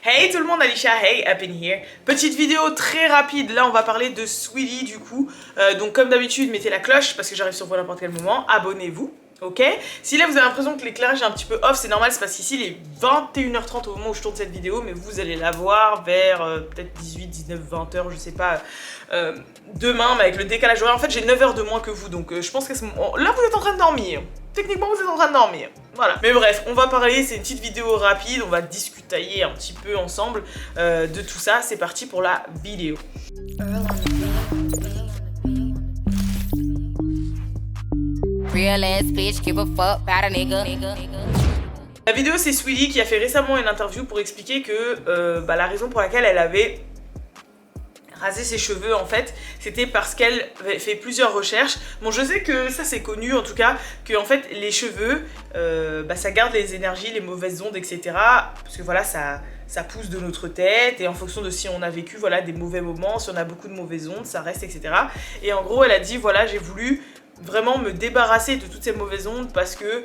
Hey tout le monde, Alicia, hey, up in here. Petite vidéo très rapide, là on va parler de Sweetie du coup. Donc comme d'habitude, mettez la cloche parce que j'arrive sur vous à n'importe quel moment. Abonnez-vous, ok? Si là vous avez l'impression que l'éclairage est un petit peu off, c'est normal, c'est parce qu'ici il est 21h30 au moment où je tourne cette vidéo, mais vous allez la voir vers peut-être 18, 19, 20h, je sais pas, demain, mais avec le décalage horaire. En fait j'ai 9 heures de moins que vous, donc je pense que là vous êtes en train de dormir. Techniquement vous êtes en train de dormir, voilà. Mais bref, on va parler, c'est une petite vidéo rapide, on va discutailler un petit peu ensemble de tout ça. C'est parti pour la vidéo. Real ass bitch, give a fuck about a nigga. La vidéo, c'est Sweetie qui a fait récemment une interview pour expliquer que la raison pour laquelle elle avait rasé ses cheveux en fait, c'était parce qu'elle avait fait plusieurs recherches. Bon, je sais que ça c'est connu en tout cas, que en fait les cheveux, ça garde les énergies, les mauvaises ondes, etc. Parce que voilà, ça pousse de notre tête et en fonction de si on a vécu voilà, des mauvais moments, si on a beaucoup de mauvaises ondes, ça reste, etc. Et en gros, elle a dit voilà, j'ai voulu vraiment me débarrasser de toutes ces mauvaises ondes parce que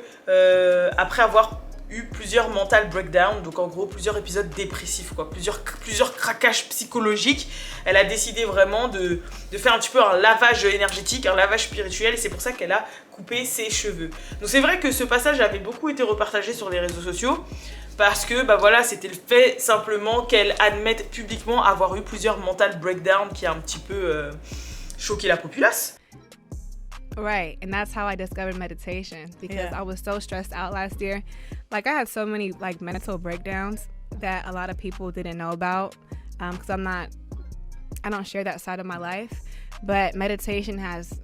après avoir eu plusieurs mental breakdowns, donc en gros plusieurs épisodes dépressifs, quoi, plusieurs craquages psychologiques, elle a décidé vraiment de faire un petit peu un lavage énergétique, un lavage spirituel, et c'est pour ça qu'elle a coupé ses cheveux. Donc c'est vrai que ce passage avait beaucoup été repartagé sur les réseaux sociaux, parce que voilà, c'était le fait simplement qu'elle admette publiquement avoir eu plusieurs mental breakdowns qui a un petit peu choqué la populace. Right, and that's how I discovered meditation because I was so stressed out last year. Like I had so many like mental breakdowns that a lot of people didn't know about because I don't share that side of my life. But meditation has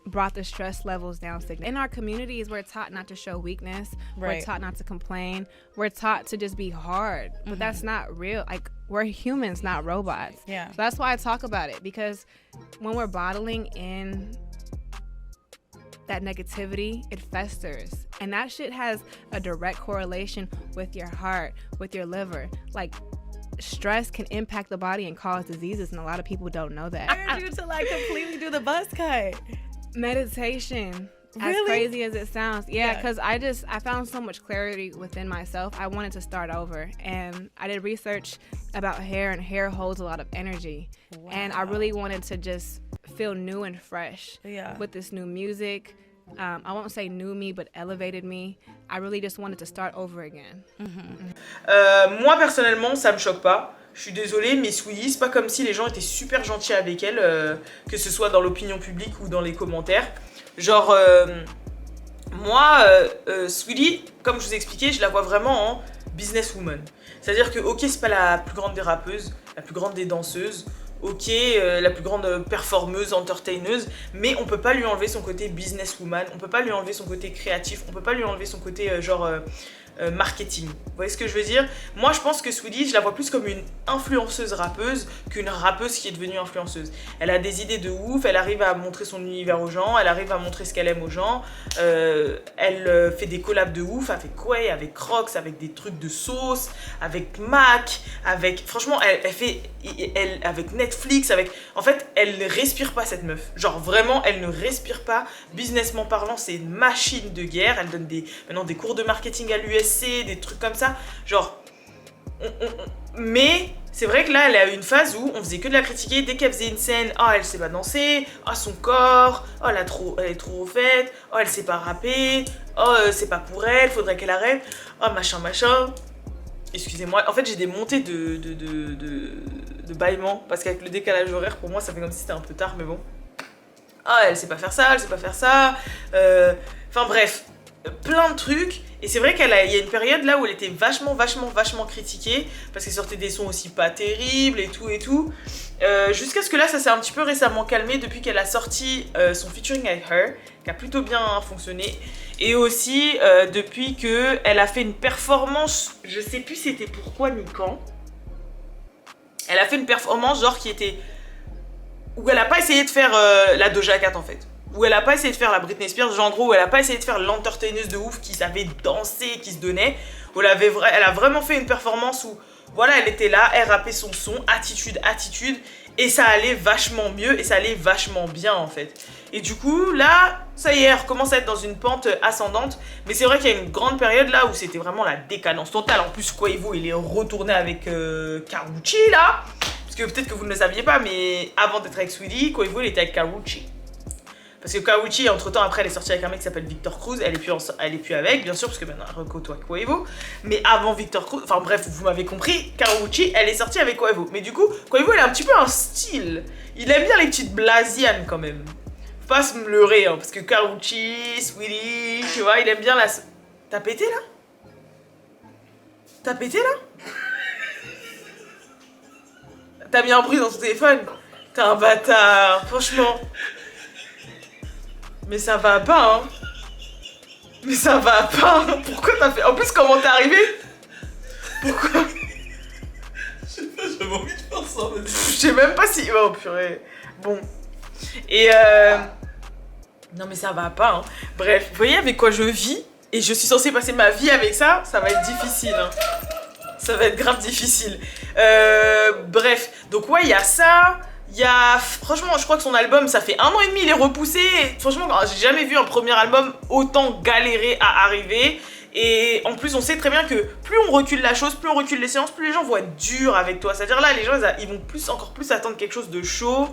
brought the stress levels down significantly. In our communities, we're taught not to show weakness. Right. We're taught not to complain. We're taught to just be hard. But that's not real. Like, we're humans, not robots. Yeah. So that's why I talk about it, because when we're bottling in that negativity, it festers. And that shit has a direct correlation with your heart, with your liver. Like, stress can impact the body and cause diseases, and a lot of people don't know that. I heard you to like completely do the buzz cut. Meditation, really? As crazy as it sounds, because I found so much clarity within myself. I wanted to start over, and I did research about hair, and hair holds a lot of energy. Wow. And I really wanted to just feel new and fresh with this new music. I won't say new me, but elevated me. I really just wanted to start over again. Moi personnellement, ça me choque pas. Je suis désolée, mais Sweetie, c'est pas comme si les gens étaient super gentils avec elle, que ce soit dans l'opinion publique ou dans les commentaires. Genre, moi, Sweetie, comme je vous ai expliqué, je la vois vraiment en businesswoman. C'est-à-dire que, ok, c'est pas la plus grande des rappeuses, la plus grande des danseuses, ok, la plus grande performeuse, entertaineuse, mais on peut pas lui enlever son côté businesswoman, on peut pas lui enlever son côté créatif, on peut pas lui enlever son côté marketing. Vous voyez ce que je veux dire? Moi, je pense que Sweetie, je la vois plus comme une influenceuse rappeuse qu'une rappeuse qui est devenue influenceuse. Elle a des idées de ouf, elle arrive à montrer son univers aux gens, elle arrive à montrer ce qu'elle aime aux gens, elle fait des collabs de ouf avec Quay, avec Crocs, avec des trucs de sauce, avec Mac, avec... Franchement, elle avec Netflix, avec... En fait, elle ne respire pas, cette meuf. Genre, vraiment, elle ne respire pas. Businessment parlant, c'est une machine de guerre. Elle donne maintenant des cours de marketing à l'USC, des trucs comme ça. Genre... Mais c'est vrai que là, elle a eu une phase où on faisait que de la critiquer. Dès qu'elle faisait une scène, oh, elle sait pas danser, oh, son corps, oh, elle est trop refaite, oh, elle sait pas rapper, oh, c'est pas pour elle, faudrait qu'elle arrête, oh, machin. Excusez-moi, en fait j'ai des montées de bâillements parce qu'avec le décalage horaire, pour moi ça fait comme si c'était un peu tard, mais bon. Ah, elle sait pas faire ça, enfin bref, plein de trucs. Et c'est vrai qu'il y a une période là où elle était vachement critiquée parce qu'elle sortait des sons aussi pas terribles et tout. Jusqu'à ce que là ça s'est un petit peu récemment calmé depuis qu'elle a sorti son featuring avec Her, qui a plutôt bien fonctionné. Et aussi depuis qu'elle a fait une performance, je sais plus c'était pourquoi ni quand. Elle a fait une performance genre qui était... où elle a pas essayé de faire la Doja Cat en fait. Où elle a pas essayé de faire la Britney Spears, genre en gros où elle a pas essayé de faire l'entertaineuse de ouf qui savait danser, qui se donnait. Où elle a vraiment fait une performance où voilà, elle était là, elle rappait son son, attitude, et ça allait vachement mieux et ça allait vachement bien en fait. Et du coup, là, ça y est, elle recommence à être dans une pente ascendante. Mais c'est vrai qu'il y a une grande période là où c'était vraiment la décadence totale. En plus, Quavo, il est retourné avec Karrueche là. Parce que peut-être que vous ne le saviez pas, mais avant d'être avec Saweetie, Quavo, il était avec Karrueche. Parce que Karrueche, entre-temps, après, elle est sortie avec un mec qui s'appelle Victor Cruz. Elle est plus avec, bien sûr, parce que maintenant, elle côtoie Quavo. Mais avant Victor Cruz, enfin bref, vous m'avez compris, Karrueche, elle est sortie avec Quavo. Mais du coup, Quavo, il a un petit peu un style. Il aime bien les petites blasianes, quand même. Faut pas se leurrer, hein, parce que Karrueche, Saweetie, tu vois, il aime bien la... T'as pété, là? T'as pété, là? T'as mis un bruit dans ton téléphone? T'es un bâtard, franchement. Mais ça va pas, hein. Mais ça va pas. Pourquoi t'as fait... En plus, comment t'es arrivé? Pourquoi? Je sais pas, j'avais envie de faire ça. Mais... Je sais même pas si... Oh, purée. Bon. Et non, mais ça va pas, hein. Bref, vous voyez avec quoi je vis? Et je suis censée passer ma vie avec ça. Ça va être difficile, hein. Ça va être grave difficile. Bref. Donc, ouais, il y a ça... Franchement, je crois que son album, ça fait 1 an et demi, il est repoussé. Franchement, j'ai jamais vu un premier album autant galérer à arriver. Et en plus, on sait très bien que plus on recule la chose, plus on recule les séances, plus les gens vont être durs avec toi. C'est-à-dire là, les gens, ils vont encore plus attendre quelque chose de chaud.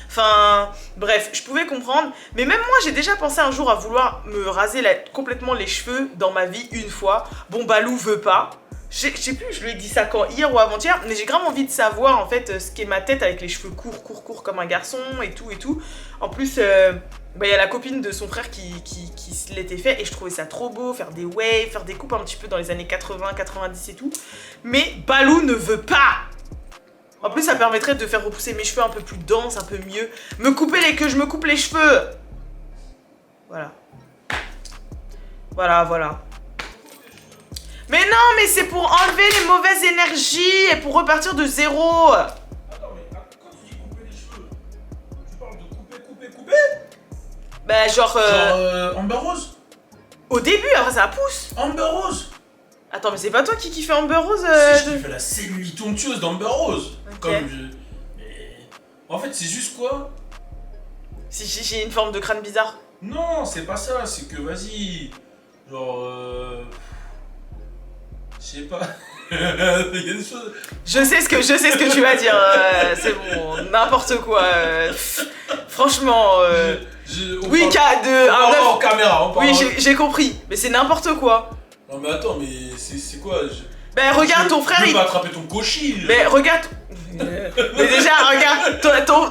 Enfin, bref, je pouvais comprendre. Mais même moi, j'ai déjà pensé un jour à vouloir me raser complètement les cheveux dans ma vie une fois. Bon, Balou veut pas. Je sais plus, je lui ai dit ça quand, hier ou avant-hier, mais j'ai grave envie de savoir en fait ce qu'est ma tête avec les cheveux courts comme un garçon et tout. En plus, bah, y a la copine de son frère qui se l'était fait et je trouvais ça trop beau, faire des waves, faire des coupes un petit peu dans les années 80, 90 et tout. Mais Balou ne veut pas. En plus, ça permettrait de faire repousser mes cheveux un peu plus denses, un peu mieux. Que je me coupe les cheveux. Voilà. Voilà. Mais non, mais c'est pour enlever les mauvaises énergies et pour repartir de zéro. Attends, mais quand tu dis couper les cheveux, tu parles de couper? Bah genre... Amber Rose? Au début, après ça pousse. Amber Rose? Attends, mais c'est pas toi qui kiffais Amber Rose Si, je fais la cellulite onctueuse d'Amber Rose. Ok. Mais... En fait, c'est juste quoi? Si j'ai une forme de crâne bizarre. Non, c'est pas ça, c'est que vas-y... Genre... Je sais pas. Il y a des choses... Je sais ce que tu vas dire. C'est bon, n'importe quoi. Franchement... Oui, en caméra. Oui, j'ai compris. Mais c'est n'importe quoi. Non mais attends, mais c'est quoi Ben regarde ton frère, il va attraper ton cochille. Mais regarde. Mais déjà, regarde,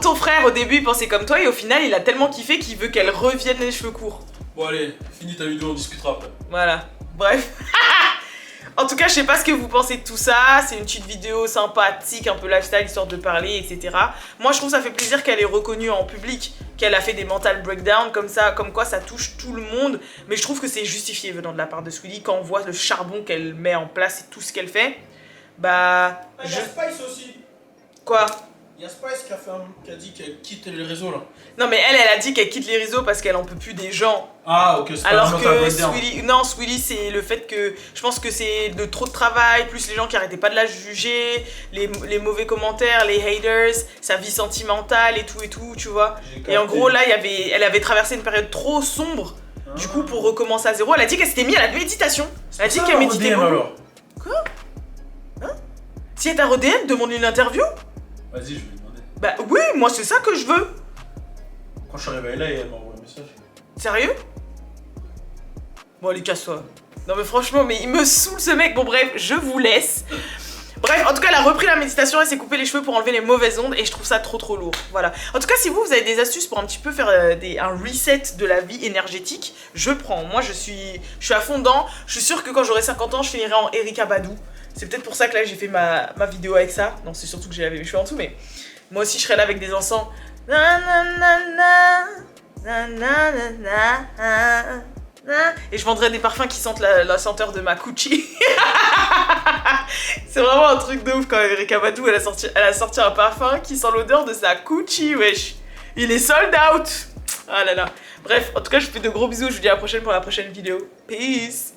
ton frère au début il pensait comme toi et au final il a tellement kiffé qu'il veut qu'elle revienne les cheveux courts. Bon allez, finis ta vidéo, on discutera après. Voilà, bref. En tout cas, je sais pas ce que vous pensez de tout ça. C'est une petite vidéo sympathique, un peu lifestyle, histoire de parler, etc. Moi, je trouve ça fait plaisir qu'elle ait reconnu en public qu'elle a fait des mental breakdowns comme ça, comme quoi ça touche tout le monde. Mais je trouve que c'est justifié venant de la part de Saweetie quand on voit le charbon qu'elle met en place et tout ce qu'elle fait. Bah... Il y a Spice aussi. Quoi? Il y a Spice qui a dit qu'elle quitte les réseaux là. Non mais elle a dit qu'elle quitte les réseaux parce qu'elle en peut plus des gens. Ah ok, c'est pas alors un que breakdown. Saweetie c'est le fait que je pense que c'est de trop de travail, plus les gens qui arrêtaient pas de la juger, les mauvais commentaires, les haters, sa vie sentimentale et tout, tu vois. Et en gros là elle avait traversé une période trop sombre. Du coup pour recommencer à zéro, elle a dit qu'elle s'était mise à la méditation. Elle a dit qu'elle méditait beaucoup. Alors. Quoi? Hein? Si elle t'a redm, demande une interview. Vas-y, je vais lui demander. Bah oui, moi c'est ça que je veux. Quand je suis arrivé là, elle m'a envoyé un message. Sérieux? Bon allez, casse-toi. Non mais franchement, mais il me saoule ce mec. Bon bref, je vous laisse. Bref, en tout cas, elle a repris la méditation, elle s'est coupé les cheveux pour enlever les mauvaises ondes et je trouve ça trop lourd. Voilà. En tout cas, si vous avez des astuces pour un petit peu faire un reset de la vie énergétique, je prends. Moi, je suis à fond dedans. Je suis sûre que quand j'aurai 50 ans, je finirai en Erykah Badu. C'est peut-être pour ça que là, j'ai fait ma vidéo avec ça. Non, c'est surtout que j'ai lavé mes cheveux en dessous, mais moi aussi, je serai là avec des encens. Et je vendrais des parfums qui sentent la senteur de ma Gucci. C'est vraiment un truc de ouf quand même. Erykah Badu, elle a sorti un parfum qui sent l'odeur de sa Gucci, wesh. Il est sold out. Ah là là. Bref, en tout cas, je vous fais de gros bisous. Je vous dis à la prochaine pour la prochaine vidéo. Peace.